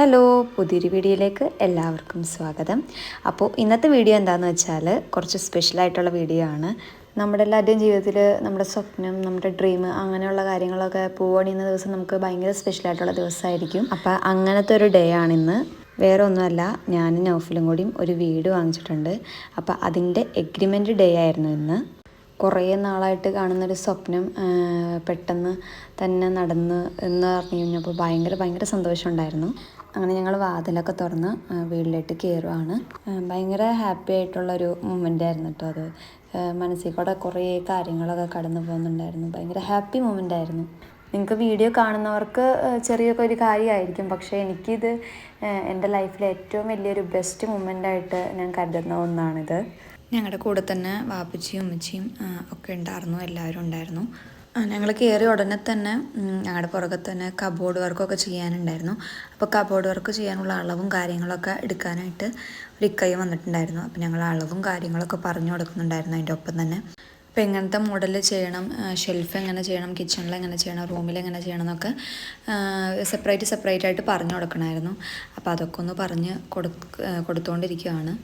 Hello, പുതിയൊരു വീഡിയോയിലേക്ക് എല്ലാവർക്കും സ്വാഗതം. അപ്പോൾ ഇന്നത്തെ വീഡിയോ എന്താണെന്ന് വെച്ചാൽ കുറച്ച് സ്പെഷ്യലായിട്ടുള്ള വീഡിയോ ആണ്. നമ്മുടെ എല്ലാവരുടെയും ജീവിതത്തിൽ നമ്മുടെ സ്വപ്നം, നമ്മുടെ ഡ്രീം അങ്ങനെയുള്ള കാര്യങ്ങളൊക്കെ പൂവണിയുന്ന ദിവസം നമുക്ക് ഭയങ്കര സ്പെഷ്യലായിട്ടുള്ള ദിവസമായിരിക്കും. അപ്പോൾ അങ്ങനത്തെ ഒരു ഡേ ആണിന്ന്. വേറെ ഒന്നുമല്ല, ഞാനും നൗഫലും കൂടിയും ഒരു വീട് വാങ്ങിച്ചിട്ടുണ്ട്. അപ്പോൾ അതിൻ്റെ എഗ്രിമെൻറ്റ് ഡേ ആയിരുന്നു ഇന്ന്. കുറേ നാളായിട്ട് കാണുന്നൊരു സ്വപ്നം പെട്ടെന്ന് തന്നെ നടന്ന് എന്ന് പറഞ്ഞു കഴിഞ്ഞപ്പോൾ ഭയങ്കര സന്തോഷമുണ്ടായിരുന്നു. അങ്ങനെ ഞങ്ങൾ വാതിലൊക്കെ തുറന്ന് വീട്ടിലേക്ക് കയറുവാണ്. ഭയങ്കര ഹാപ്പി ആയിട്ടുള്ളൊരു മൊമെൻ്റ് ആയിരുന്നു കേട്ടോ അത്. മനസ്സിൽ കൂടെ കുറേ കാര്യങ്ങളൊക്കെ കടന്നു പോകുന്നുണ്ടായിരുന്നു. ഭയങ്കര ഹാപ്പി മൊമെൻ്റ് ആയിരുന്നു. നിങ്ങൾക്ക് വീഡിയോ കാണുന്നവർക്ക് ചെറിയൊക്കെ ഒരു കാര്യമായിരിക്കും, പക്ഷേ എനിക്കിത് എൻ്റെ ലൈഫിലെ ഏറ്റവും വലിയൊരു ബെസ്റ്റ് മൊമെൻ്റായിട്ട് ഞാൻ കരുതുന്ന ഒന്നാണിത്. ഞങ്ങളുടെ കൂടെ തന്നെ വാപ്പച്ചിയും ഉമ്മച്ചിയും ഒക്കെ ഉണ്ടായിരുന്നു, എല്ലാവരും ഉണ്ടായിരുന്നു. ഞങ്ങൾ കയറി ഉടനെ തന്നെ ഞങ്ങളുടെ പുറകെ തന്നെ കബോർഡ് വർക്കൊക്കെ ചെയ്യാനുണ്ടായിരുന്നു. അപ്പോൾ കബോർഡ് വർക്ക് ചെയ്യാനുള്ള അളവും കാര്യങ്ങളൊക്കെ എടുക്കാനായിട്ട് ഒരു ഇക്കയും വന്നിട്ടുണ്ടായിരുന്നു. അപ്പോൾ ഞങ്ങൾ അളവും കാര്യങ്ങളൊക്കെ പറഞ്ഞു കൊടുക്കുന്നുണ്ടായിരുന്നു അതിൻ്റെ ഒപ്പം തന്നെ. അപ്പോൾ എങ്ങനത്തെ മോഡൽ ചെയ്യണം, ഷെൽഫ് എങ്ങനെ ചെയ്യണം, കിച്ചണിൽ എങ്ങനെ ചെയ്യണം, റൂമിൽ എങ്ങനെ ചെയ്യണം എന്നൊക്കെ സെപ്പറേറ്റ് ആയിട്ട് പറഞ്ഞു കൊടുക്കണമായിരുന്നു. അപ്പോൾ അതൊക്കെ ഒന്ന് പറഞ്ഞ് കൊടുത്തുകൊണ്ടിരിക്കുകയാണ്.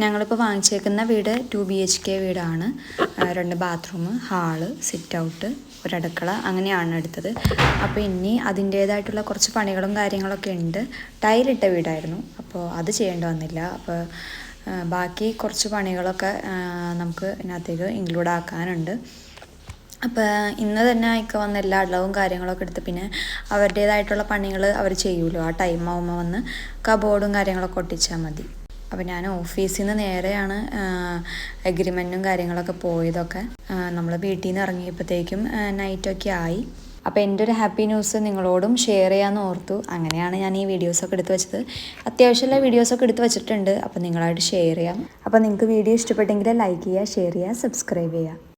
ഞങ്ങളിപ്പോൾ വാങ്ങിച്ചേക്കുന്ന വീട് 2 BHK വീടാണ്. 2 ബാത്റൂം, ഹാള്, സിറ്റ് ഔട്ട്, ഒരടുക്കള അങ്ങനെയാണ് എടുത്തത്. അപ്പോൾ ഇനി അതിൻ്റേതായിട്ടുള്ള കുറച്ച് പണികളും കാര്യങ്ങളൊക്കെ ഉണ്ട്. ടൈലിട്ട വീടായിരുന്നു, അപ്പോൾ അത് ചെയ്യേണ്ടി വന്നില്ല. അപ്പോൾ ബാക്കി കുറച്ച് പണികളൊക്കെ നമുക്ക് ഇതിനകത്തേക്ക് ഇൻക്ലൂഡ് ആക്കാനുണ്ട്. അപ്പോൾ ഇന്ന് തന്നെ അയക്ക വന്ന എല്ലാ അളവും കാര്യങ്ങളൊക്കെ എടുത്ത് പിന്നെ അവരുടേതായിട്ടുള്ള പണികൾ അവർ ചെയ്യുമല്ലോ, ആ ടൈം ആകുമ്പോൾ വന്ന് കബോർഡും കാര്യങ്ങളൊക്കെ ഒട്ടിച്ചാൽ മതി. അപ്പോൾ ഞാൻ ഓഫീസിൽ നിന്ന് നേരെയാണ് എഗ്രിമെൻറ്റും കാര്യങ്ങളൊക്കെ പോയതൊക്കെ. നമ്മൾ വീട്ടിൽ നിന്ന് ഇറങ്ങിയപ്പോഴത്തേക്കും നൈറ്റൊക്കെ ആയി. അപ്പോൾ എൻ്റെ ഒരു ഹാപ്പി ന്യൂസ് നിങ്ങളോടും ഷെയർ ചെയ്യാമെന്ന് ഓർത്തു. അങ്ങനെയാണ് ഞാൻ ഈ വീഡിയോസൊക്കെ എടുത്ത് വെച്ചത്. അത്യാവശ്യമുള്ള വീഡിയോസൊക്കെ എടുത്ത് വെച്ചിട്ടുണ്ട്. അപ്പോൾ നിങ്ങളായിട്ട് ഷെയർ ചെയ്യാം. അപ്പോൾ നിങ്ങൾക്ക് വീഡിയോ ഇഷ്ടപ്പെട്ടെങ്കിൽ ലൈക്ക് ചെയ്യുക, ഷെയർ ചെയ്യുക, സബ്സ്ക്രൈബ് ചെയ്യുക.